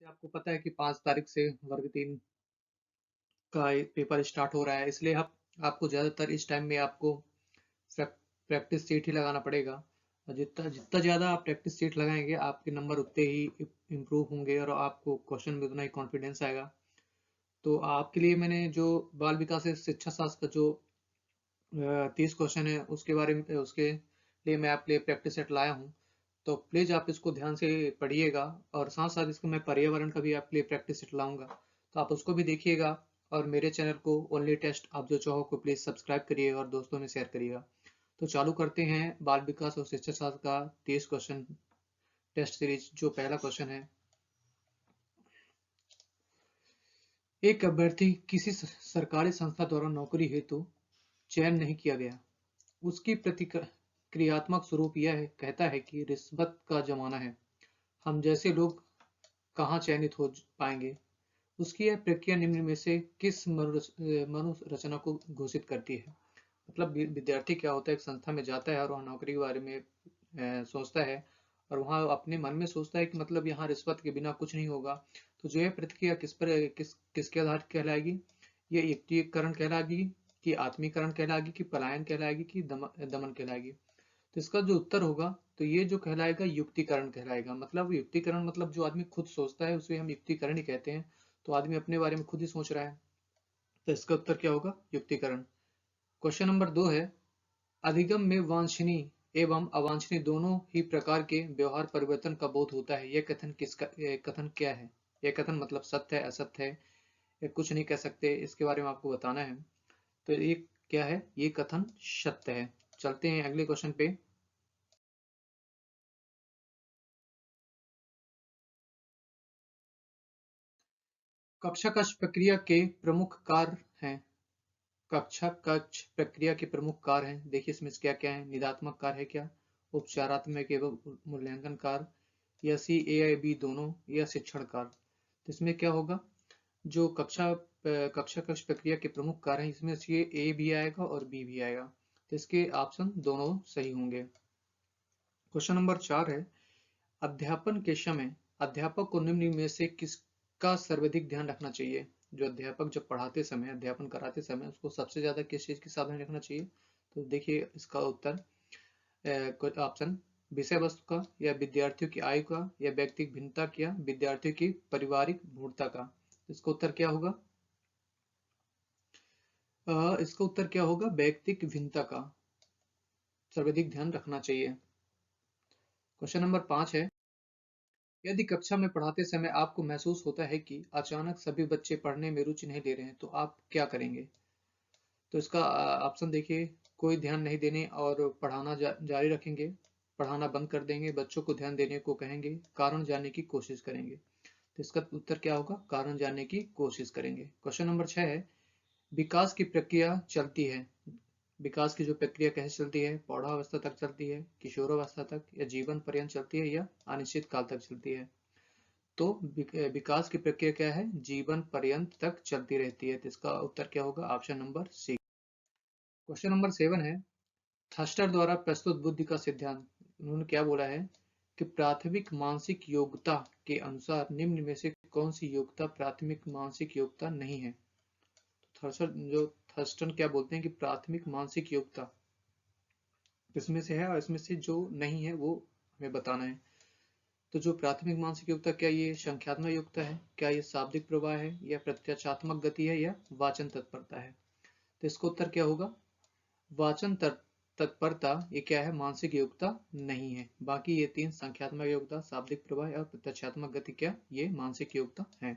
आपको पता है कि 5 तारीख से वर्ग 3 का पेपर स्टार्ट हो रहा है, इसलिए आप आपको ज़्यादातर इस टाइम में आपको प्रैक्टिस सीट ही लगाना पड़ेगा। और जितना जितना ज़्यादा आप प्रैक्टिस सीट लगाएंगे आपके नंबर उतने ही इम्प्रूव होंगे और आपको क्वेश्चन में उतना ही कॉन्फिडेंस आएगा। तो आपके लिए मैंने जो बाल विकास एवं शिक्षा शास्त्र का जो 30 क्वेश्चन है उसके लिए मैं आपके लिए प्रैक्टिस सेट लाया हूँ। तो प्लीज़ आप इसको ध्यान से पढ़िएगा और साथ साथ इसको मैं पर्यावरण का भी आपके लिए प्रैक्टिस सेट लाऊंगा, तो आप उसको भी देखिएगा। और मेरे चैनल को ओनली टेस्ट आप जो चाहो को प्लीज़ सब्सक्राइब करिएगा और दोस्तों में शेयर करिएगा। तो चालू करते हैं बाल विकास और शिक्षा शास्त्र का 30 क्वेश्चन टेस्ट सीरीज। जो पहला क्वेश्चन है, एक अभ्यर्थी किसी सरकारी संस्था द्वारा नौकरी हेतु चयन नहीं किया गया। उसकी प्रतिक्रियात्मक स्वरूप यह कहता है कि रिश्वत का जमाना है, हम जैसे लोग कहाँ चयनित हो पाएंगे। उसकी यह प्रक्रिया निम्न में से किस मनोरचना को घोषित करती है। मतलब विद्यार्थी क्या होता है, एक संस्था में जाता है और वहाँ नौकरी के बारे में सोचता है और वहाँ अपने मन में सोचता है कि मतलब यहाँ रिश्वत के बिना कुछ नहीं होगा। तो जो है प्रतिक्रिया किसके आधार कहलाएगी, ये युक्तिकरण कहलाएगी कि आत्मीकरण कहलाएगी कि पलायन कहलाएगी कि दमन कहलाएगी। तो इसका जो उत्तर होगा तो ये जो कहलाएगा युक्तिकरण कहलाएगा। मतलब युक्तिकरण मतलब जो आदमी खुद सोचता है उसे हम युक्तिकरण ही कहते हैं। तो आदमी अपने बारे में खुद ही सोच रहा है, तो इसका उत्तर क्या होगा, युक्तिकरण। क्वेश्चन नंबर 2 है, अधिगम में वांछनीय एवं अवांछनीय दोनों ही प्रकार के व्यवहार परिवर्तन का बोध होता है। यह कथन क्या है। यह कथन मतलब सत्य है, असत्य है, या कुछ नहीं कह सकते, इसके बारे में आपको बताना है। तो ये क्या है, ये कथन सत्य है। चलते हैं अगले क्वेश्चन पे। कक्षा कक्ष प्रक्रिया के प्रमुख कार्य हैं। कक्षा कक्ष प्रक्रिया के प्रमुख कार्य हैं, देखिए इसमें क्या क्या है। निदात्मक कार्य है क्या, उपचारात्मक एवं मूल्यांकन कार्य, या सी ए या बी दोनों, या शिक्षण कार्य। तो इसमें क्या होगा, जो कक्षा कक्ष प्रक्रिया के प्रमुख कार्य हैं इसमें से ए भी आएगा और बी भी आएगा। तो इसके ऑप्शन दोनों सही होंगे। क्वेश्चन नंबर 4 है, अध्यापन के समय अध्यापक को निम्न में से किसका सर्वाधिक ध्यान रखना चाहिए। जो अध्यापक जब पढ़ाते समय, अध्यापन कराते समय उसको सबसे ज्यादा किस चीज की सावधानी रखना चाहिए। तो देखिए इसका उत्तर ऑप्शन विषय वस्तु का, या विद्यार्थियों की आयु का, या व्यक्तिगत भिन्नता का, या विद्यार्थियों की पारिवारिक मूर्ता का। इसका उत्तर क्या होगा, इसका उत्तर क्या होगा, व्यक्तिगत भिन्नता का सर्वाधिक ध्यान रखना चाहिए। क्वेश्चन नंबर 5 है, यदि कक्षा में पढ़ाते समय आपको महसूस होता है कि अचानक सभी बच्चे पढ़ने में रुचि नहीं ले रहे हैं, तो आप क्या करेंगे। तो इसका ऑप्शन देखिए, कोई ध्यान नहीं देने और पढ़ाना जारी रखेंगे, पढ़ाना बंद कर देंगे, बच्चों को ध्यान देने को कहेंगे, कारण जानने की कोशिश करेंगे। तो इसका उत्तर क्या होगा, कारण जानने की कोशिश करेंगे। क्वेश्चन नंबर 6 है, विकास की प्रक्रिया चलती है। विकास की जो प्रक्रिया कैसे चलती है, पौधावस्था तक चलती है, किशोरावस्था तक, या जीवन पर्यंत चलती है, या अनिश्चित काल तक चलती है। तो विकास की प्रक्रिया क्या है, जीवन पर्यंत तक चलती रहती है। तो इसका उत्तर क्या होगा, option number C. Question number 7 है, थस्टर द्वारा प्रस्तुत बुद्धि का सिद्धांत। उन्होंने क्या बोला है कि प्राथमिक मानसिक योग्यता के अनुसार निम्न में से कौन सी योग्यता प्राथमिक मानसिक योग्यता नहीं है। थर्स्टन क्या बोलते हैं कि प्राथमिक मानसिक योग्यता इसमें से है और इसमें से जो नहीं है वो हमें बताना है। तो जो प्राथमिक मानसिक योग्यता, क्या ये संख्यात्मक योग्यता है, क्या ये शाब्दिक प्रवाह है, या प्रत्याशात्मक गति है, या वाचन तत्परता है। तो इसका उत्तर क्या होगा, वाचन तत्परता ये क्या है, मानसिक योग्यता नहीं है। बाकी ये तीन, संख्यात्मक योग्यता, शाब्दिक प्रवाह और प्रत्याशात्मक गति, क्या ये मानसिक योग्यता है।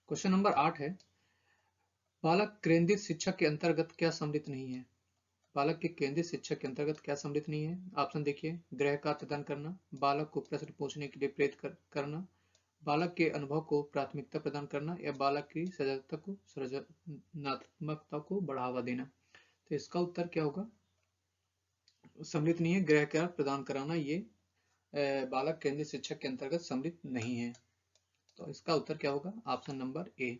क्वेश्चन नंबर 8 है, बालक केंद्रित शिक्षा के अंतर्गत क्या सम्मिलित नहीं है। बालक के केंद्रित शिक्षा के अंतर्गत क्या सम्मिलित नहीं है। ऑप्शन देखिए, गृह कार्य प्रदान करना, बालक को प्रश्न पूछने के लिए प्रेरित करना, बालक के अनुभव को प्राथमिकता प्रदान करना, या बालक की सृजनात्मकता को बढ़ावा देना। तो इसका उत्तर क्या होगा, सम्मिलित नहीं है, गृह कार्य प्रदान कराना ये बालक केंद्रित शिक्षा के अंतर्गत सम्मिलित नहीं है। तो इसका उत्तर क्या होगा, option number A.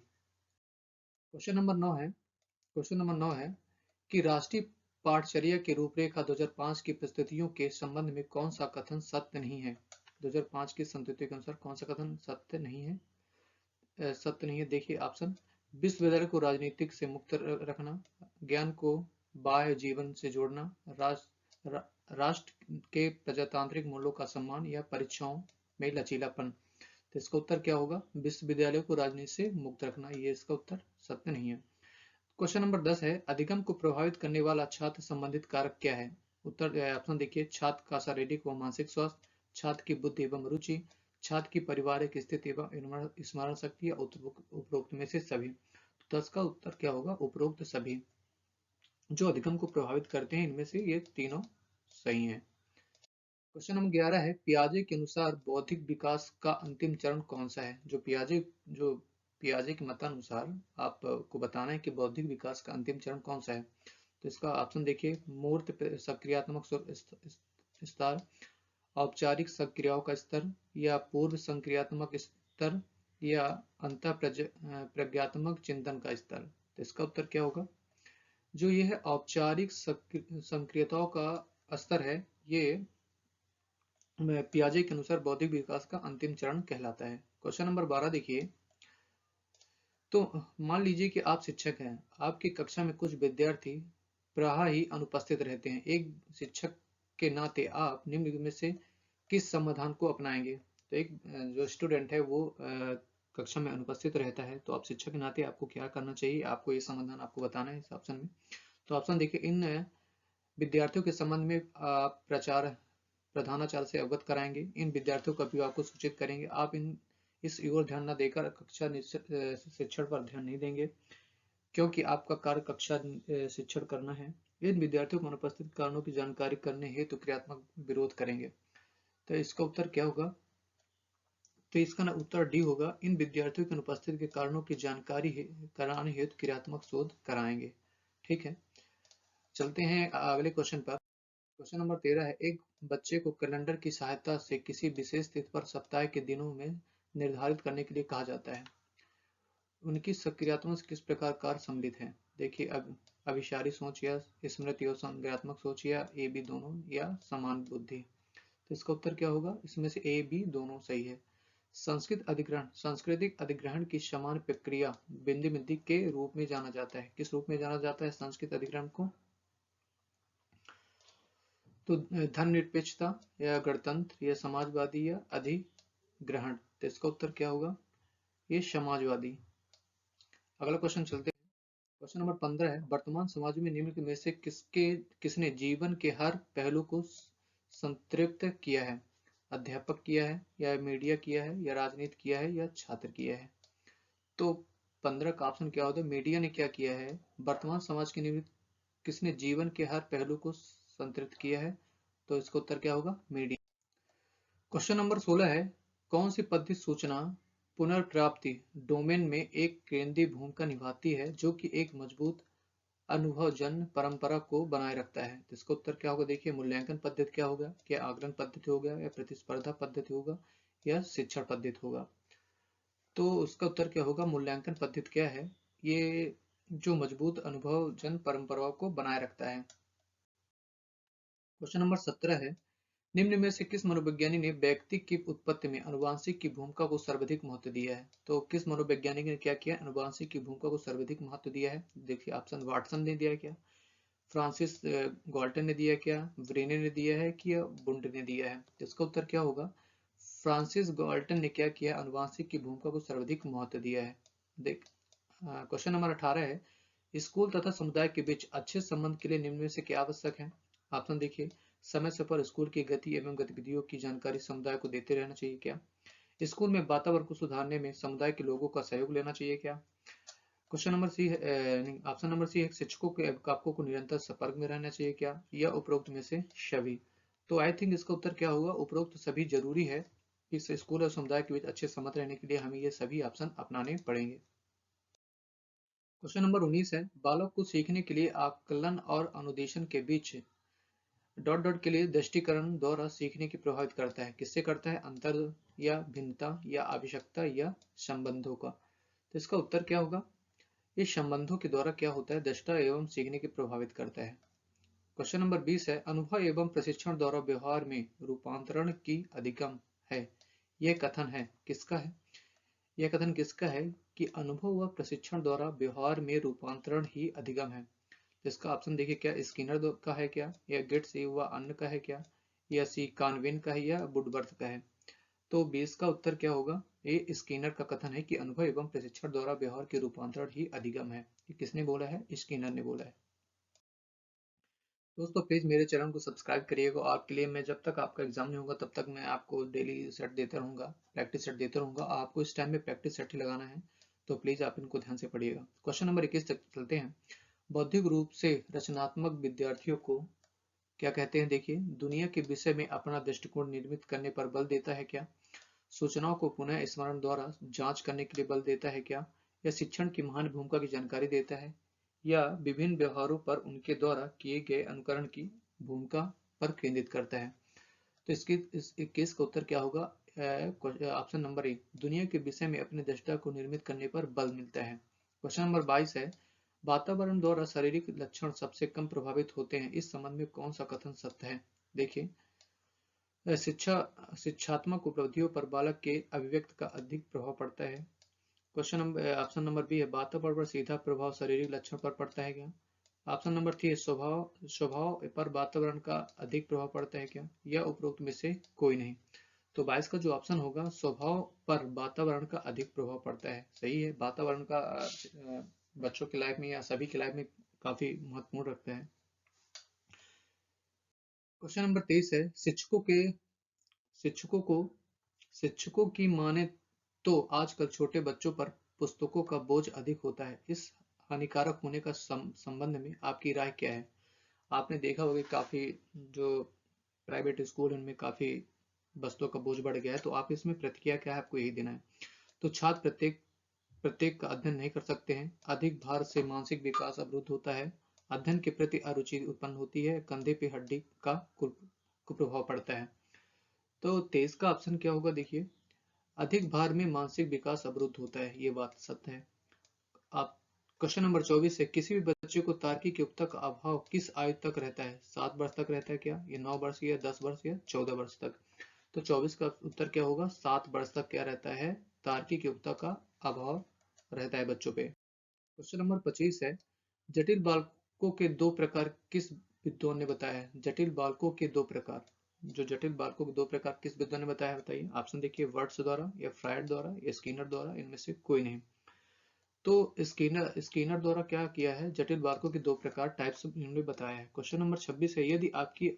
Question number 9 है, क्वेश्चन नंबर 9 है कि राष्ट्रीय पाठचर्या की रूपरेखा 2005 की परिस्थितियों के संबंध में कौन सा कथन सत्य नहीं है। 2005 की संस्थितियों के अनुसार कौन सा कथन सत्य नहीं है। सत्य नहीं है। देखिए ऑप्शन, विश्वविद्यालय को राजनीतिक से मुक्त रखना, ज्ञान को बाह्य जीवन से जोड़ना, राष्ट्र के प्रजातांत्रिक मूल्यों का सम्मान, या परीक्षाओं में लचीलापन। तो इसका उत्तर क्या होगा? विश्वविद्यालय को राजनीति से मुक्त रखना, ये इसका उत्तर सत्य नहीं है। क्वेश्चन नंबर 10 है, अधिगम को प्रभावित करने वाला छात्र संबंधित कारक क्या है? उत्तर ऑप्शन देखिए, छात्र का शारीरिक व मानसिक स्वास्थ्य, छात्र की बुद्धि एवं रुचि, छात्र की पारिवारिक स्थिति एवं स्मरण शक्ति, या उपरोक्त में से सभी। तो 10 का उत्तर क्या होगा? उपरोक्त सभी। जो अधिगम को प्रभावित करते हैं इनमें से ये तीनों सही है। क्वेश्चन नंबर 11 है, पियाजे के अनुसार बौद्धिक विकास का अंतिम चरण कौन सा है? जो पियाजे के मतानुसार आपको बताना है कि बौद्धिक विकास का अंतिम चरण कौन सा है। तो इसका ऑप्शन देखिए, मूर्त सक्रियात्मक स्तर, औपचारिक सक्रियाओं का स्तर, या पूर्व सक्रियात्मक स्तर, या अंतः प्रज्ञात्मक चिंतन का स्तर। तो इसका उत्तर क्या होगा? जो ये है औपचारिक सक्रियताओं का स्तर है, ये पियाजे के अनुसार बौद्धिक विकास का अंतिम चरण कहलाता है। क्वेश्चन नंबर 12 देखिए, तो मान लीजिए कि आप शिक्षक हैं, आपकी कक्षा में कुछ विद्यार्थी प्रायः ही अनुपस्थित रहते हैं। एक शिक्षक के नाते आप निम्न में से किस समाधान को अपनाएंगे? तो एक जो स्टूडेंट है वो कक्षा में अनुपस्थित रहता है, तो आप शिक्षक के नाते आपको क्या करना चाहिए? आपको ये समाधान आपको बताना है इस ऑप्शन में। तो ऑप्शन देखिए, इन विद्यार्थियों के संबंध में आप प्रधानाचार्य से अवगत कराएंगे, इन विद्यार्थियों का अभिभावक को सूचित करेंगे, आप इस ओर ध्यान न देकर कक्षा शिक्षण पर ध्यान नहीं देंगे, क्योंकि आपका कार्य कक्षा शिक्षण करना है। इन विद्यार्थियों को अनुपस्थित कारणों की जानकारी करने हेतु क्रियात्मक विरोध करेंगे। तो इसका उत्तर क्या होगा? तो इसका उत्तर डी होगा, इन विद्यार्थियों की अनुपस्थिति के कारणों की जानकारी कराने हेतु क्रियात्मक शोध कराएंगे। ठीक है, चलते हैं अगले क्वेश्चन पर। क्वेश्चन नंबर 13 है, एक बच्चे को कैलेंडर की सहायता से किसी विशेष तिथि पर सप्ताह के दिनों में निर्धारित करने के लिए कहा जाता है। उनकी सक्रियात्मक किस प्रकार कार्य सम्मिलित है? देखिए, अभिसारी सोच, या स्मृति और संज्ञानात्मक सोच, या ए बी दोनों, या समान बुद्धि। तो इसका उत्तर क्या होगा? इसमें से ए बी दोनों सही है। सांस्कृतिक अधिग्रहण की समान प्रक्रिया बिंदु के रूप में जाना जाता है। किस रूप में जाना जाता है सांस्कृतिक अधिग्रहण को? तो धर्मनिरपेक्षता, या गणतंत्र, या समाजवादी, या अधिग्रहण। तो इसका उत्तर क्या होगा? ये समाजवादी। अगला क्वेश्चन चलते हैं। क्वेश्चन नंबर 15 है, वर्तमान समाज में निम्न में से किसने जीवन के हर पहलू को संतृप्त किया है? अध्यापक किया है, या मीडिया किया है, या राजनीति किया है, या छात्र किया है? तो 15 का ऑप्शन क्या होता है? मीडिया ने क्या किया है? वर्तमान समाज के निम्न किसने जीवन के हर पहलू को संतृप्त किया है? तो इसका उत्तर क्या होगा? मीडिया। क्वेश्चन नंबर 16 है, कौन सी पद्धति सूचना पुनर्प्राप्ति डोमेन में एक केंद्रीय भूमिका निभाती है, जो कि एक मजबूत अनुभवजन्य परंपरा को बनाए रखता है? तो इसका उत्तर क्या होगा? देखिए, मूल्यांकन पद्धति क्या होगा? क्या आकलन पद्धति होगा, या प्रतिस्पर्धा पद्धति होगा, या शिक्षण पद्धति होगा? तो उसका उत्तर क्या होगा? मूल्यांकन पद्धति क्या है? ये जो मजबूत अनुभवजन्य परंपराओं को बनाए रखता है। क्वेश्चन नंबर 17 है, निम्न में से किस मनोविज्ञानी ने व्यक्ति की उत्पत्ति में आनुवंशिक की भूमिका को सर्वाधिक महत्व दिया है? तो किस मनोवैज्ञानिक ने क्या किया? आनुवंशिक की भूमिका को सर्वाधिक महत्व दिया है। देखिए, ऑप्शन वाटसन ने दिया है क्या, फ्रांसिस गॉल्टन ने दिया क्या, ब्रेने ने दिया है कि, या बुंड ने दिया है? इसका उत्तर क्या होगा? फ्रांसिस गॉल्टन ने क्या किया? आनुवंशिक की भूमिका को सर्वाधिक महत्व दिया है। देख, क्वेश्चन नंबर 18 है, स्कूल तथा समुदाय के बीच अच्छे संबंध के लिए निम्न में से क्या आवश्यक है? ऑप्शन देखिए, समय समय पर स्कूल की गति एवं गतिविधियों की जानकारी समुदाय को देते रहना चाहिए क्या? स्कूल में वातावरण को सुधारने में समुदाय के लोगों का सहयोग लेना चाहिए क्या? क्वेश्चन नंबर सी है, ऑप्शन नंबर सी है, शिक्षकों के अभिभावकों को निरंतर संपर्क में रहना चाहिए क्या, या उपरोक्त में से सभी? तो आई थिंक इसका उत्तर क्या होगा? उपरोक्त सभी जरूरी है। इस स्कूल और समुदाय के बीच अच्छे संबंध रहने के लिए हमें ये सभी ऑप्शन अपनाने पड़ेंगे। क्वेश्चन नंबर 19 है, बालक को सीखने के लिए आकलन और अनुदेशन के बीच डॉट डॉट के लिए दृष्टिकरण द्वारा सीखने की प्रभावित करता है। किससे करता है? अंतर, या भिन्नता, या आवश्यकता, या संबंधों का? तो इसका उत्तर क्या होगा? ये संबंधों के द्वारा क्या होता है? दृष्टा एवं सीखने की प्रभावित करता है। क्वेश्चन नंबर 20 है, अनुभव एवं प्रशिक्षण द्वारा व्यवहार में रूपांतरण की अधिगम है, यह कथन है किसका है? यह कथन किसका है कि अनुभव व प्रशिक्षण द्वारा व्यवहार में रूपांतरण ही अधिगम है? इसका ऑप्शन देखिए, क्या स्किनर का है क्या, या गेट्स व अन्य का है क्या, या सी कानवेन का है, या वुडवर्थ का है? तो 20 का उत्तर क्या होगा? ए स्किनर का कथन है कि अनुभव एवं प्रशिक्षण द्वारा व्यवहार के रूपांतरण ही अधिगम है। ये किसने बोला है? स्किनर ने बोला है। दोस्तों प्लीज मेरे चैनल को सब्सक्राइब करिएगा। आपके लिए मैं जब तक आपका एग्जाम नहीं होगा तब तक मैं आपको डेली सेट देता रहूंगा, प्रैक्टिस सेट देता रहूंगा। आपको इस टाइम में प्रैक्टिस सेट ही लगाना है, तो प्लीज आप इनको ध्यान से पढ़िएगा। क्वेश्चन नंबर 21 तक चलते हैं। बौद्धिक रूप से रचनात्मक विद्यार्थियों को क्या कहते हैं? देखिए, दुनिया के विषय में अपना दृष्टिकोण निर्मित करने पर बल देता है क्या? सूचनाओं को पुनः स्मरण द्वारा जांच करने के लिए बल देता है क्या? या शिक्षण की महान भूमिका की जानकारी देता है? या विभिन्न व्यवहारों पर उनके द्वारा किए गए अनुकरण की भूमिका पर केंद्रित करता है? तो इसकी इस 21 का उत्तर क्या होगा? ऑप्शन नंबर ए, दुनिया के विषय में अपने दृष्टा को निर्मित करने पर बल मिलता है। क्वेश्चन नंबर 22 है, वातावरण द्वारा शारीरिक लक्षण सबसे कम प्रभावित होते हैं, इस संबंध में कौन सा कथन सत्य है? देखिए, शिक्षात्मक उपलब्धियों पर बालक के अभिव्यक्ति का अधिक प्रभाव पड़ता है। Question number option number B है, वातावरण पर सीधा प्रभाव शारीरिक लक्षण पर पड़ता है क्या? ऑप्शन नंबर सी है, स्वभाव स्वभाव पर वातावरण का अधिक प्रभाव पड़ता है क्या? या उपरोक्त में से कोई नहीं? तो 22 का जो ऑप्शन होगा, स्वभाव पर वातावरण का अधिक प्रभाव पड़ता है, सही है। वातावरण का बच्चों की लाइफ में या सभी की लाइफ में काफी महत्वपूर्ण रखता है। क्वेश्चन नंबर 23 है, शिक्षकों को शिक्षकों की माने तो आजकल छोटे बच्चों पर पुस्तकों का बोझ अधिक होता है, इस हानिकारक होने का संबंध में आपकी राय क्या है? आपने देखा होगा काफी जो प्राइवेट स्कूल है उनमें काफी बस्तों का बोझ बढ़ गया है, तो आप इसमें प्रतिक्रिया क्या है? आपको यही देना है। तो छात्र प्रत्येक प्रत्येक का अध्ययन नहीं कर सकते हैं, अधिक भार से मानसिक विकास अवरुद्ध होता है, अध्ययन के प्रति अरुचि उत्पन्न होती है, कंधे पे हड्डी का कुप्रभाव पड़ता है। तो 23 का ऑप्शन क्या होगा? देखिए, अधिक भार में मानसिक विकास अवरुद्ध होता है, ये बात सत्य है। आप क्वेश्चन नंबर 24 है, किसी भी बच्चे को तार्किक योग्यता का अभाव किस आयु तक रहता है? 7 वर्ष तक रहता है क्या, ये 9 वर्ष, या 10 वर्ष, या 14 वर्ष तक? तो 24 का उत्तर क्या होगा? 7 वर्ष तक क्या रहता है? तार्किक योग्यता का अभाव रहता है बच्चों पे। क्वेश्चन नंबर 25 है, जटिल बालकों के दो प्रकार किस विद्वान ने बताया है? जटिल बालकों के दो प्रकार, जो जटिल बालकों के दो प्रकार किस विद्वान ने बताया है? बताइए। ऑप्शन देखिए, वर्ड्स द्वारा, या फ्रायड द्वारा, या स्किनर द्वारा, इनमें से कोई नहीं। तो स्किनर स्किनर द्वारा क्या किया है? जटिल बालकों के दो प्रकार टाइप्स इन्होंने बताया है। क्वेश्चन नंबर 26 है, यदि आपकी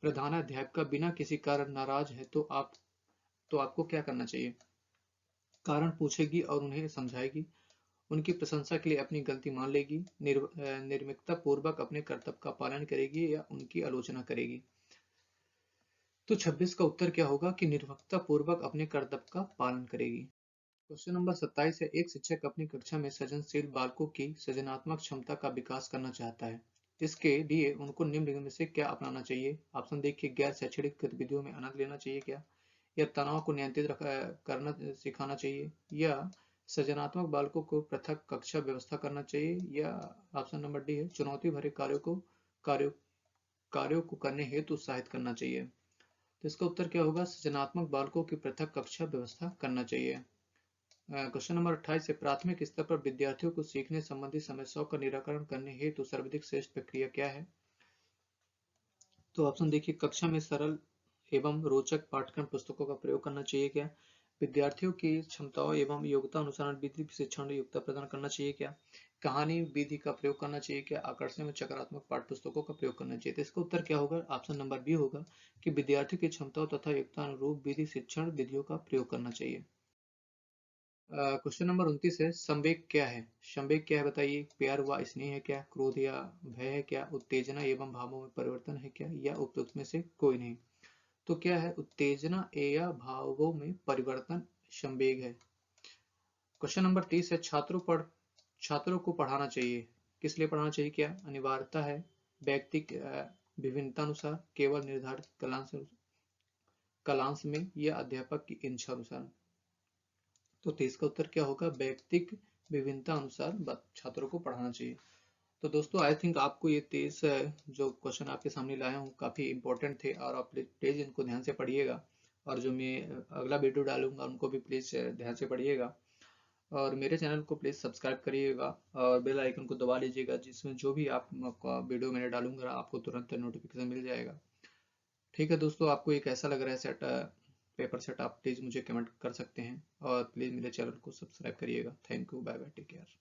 प्रधानाध्यापिका बिना किसी कारण नाराज है तो आपको क्या करना चाहिए? कारण पूछेगी और उन्हें समझाएगी, उनकी प्रशंसा के लिए अपनी गलती मान लेगी, निर्मिकता पूर्वक अपने कर्तव्य का पालन करेगी, या उनकी आलोचना करेगी? तो 26 का उत्तर क्या होगा कि निर्भक्ता पूर्वक अपने कर्तव्य का पालन करेगी। क्वेश्चन नंबर 27 है, एक शिक्षक अपनी कक्षा में सृजनशील बालकों की सृजनात्मक क्षमता का विकास करना चाहता है, इसके लिए उनको निम्न में से क्या अपनाना चाहिए? ऑप्शन देखिए, गैर शैक्षणिक गतिविधियों में आनंद लेना चाहिए क्या, या तनाव को नियंत्रित करना सिखाना चाहिए, या सृजनात्मक बालकों को पृथक कक्षा व्यवस्था करना चाहिए, या ऑप्शन नंबर डी है, चुनौती भरे कार्यों कार्यों को करने हेतु उत्साहित करना चाहिए? तो इसका उत्तर क्या होगा? सृजनात्मक बालकों की पृथक कक्षा व्यवस्था करना चाहिए। क्वेश्चन नंबर 28 है, प्राथमिक स्तर पर विद्यार्थियों को सीखने संबंधी समस्याओं का निराकरण करने हेतु सर्वाधिक श्रेष्ठ प्रक्रिया क्या है? तो ऑप्शन देखिए, कक्षा में सरल एवं रोचक पाठ्यक्रम पुस्तकों का प्रयोग करना चाहिए क्या, विद्यार्थियों की क्षमताओं एवं योग्यता अनुसार विधि शिक्षण योग्यता प्रदान करना चाहिए क्या, कहानी विधि का प्रयोग करना चाहिए क्या, आकर्षण में सकारात्मक पाठ्य पुस्तकों का प्रयोग करना चाहिए? तो इसका उत्तर क्या होगा? ऑप्शन नंबर बी होगा कि विद्यार्थी की क्षमताओं तथा योग्यता अनुरूप विधि शिक्षण विधियों का प्रयोग करना चाहिए। क्वेश्चन नंबर 29 है, संवेग क्या है? संवेग क्या है बताइए? प्यार व स्नेह है क्या, क्रोध या भय है क्या, उत्तेजना एवं भावों में परिवर्तन है क्या, या उपयुक्त में से कोई नहीं? तो क्या है? उत्तेजना या भावों में परिवर्तन संवेग है। क्वेश्चन नंबर 30 है, छात्रों को पढ़ाना चाहिए, किस लिए पढ़ाना चाहिए? क्या अनिवार्यता है, व्यक्ति विभिन्नता अनुसार, केवल निर्धारित कालांश में, या अध्यापक की इच्छा अनुसार? तो 30 का उत्तर क्या होगा? व्यक्तिक विभिन्नता अनुसार छात्रों को पढ़ाना चाहिए। तो दोस्तों आई थिंक आपको ये 23 जो क्वेश्चन आपके सामने लाया हूँ काफी इंपॉर्टेंट थे, और आप प्लीज इनको ध्यान से पढ़िएगा, और जो मैं अगला वीडियो डालूंगा उनको भी प्लीज ध्यान से पढ़िएगा। और मेरे चैनल को प्लीज़ सब्सक्राइब करिएगा और बेल आइकन को दबा लीजिएगा, जिसमें जो भी आप वीडियो मैंने डालूंगा आपको तुरंत नोटिफिकेशन मिल जाएगा। ठीक है दोस्तों, आपको ये कैसा लग रहा है सेट, पेपर सेट, आप प्लीज़ मुझे कमेंट कर सकते हैं और प्लीज़ मेरे चैनल को सब्सक्राइब करिएगा। Thank you, bye bye, take care.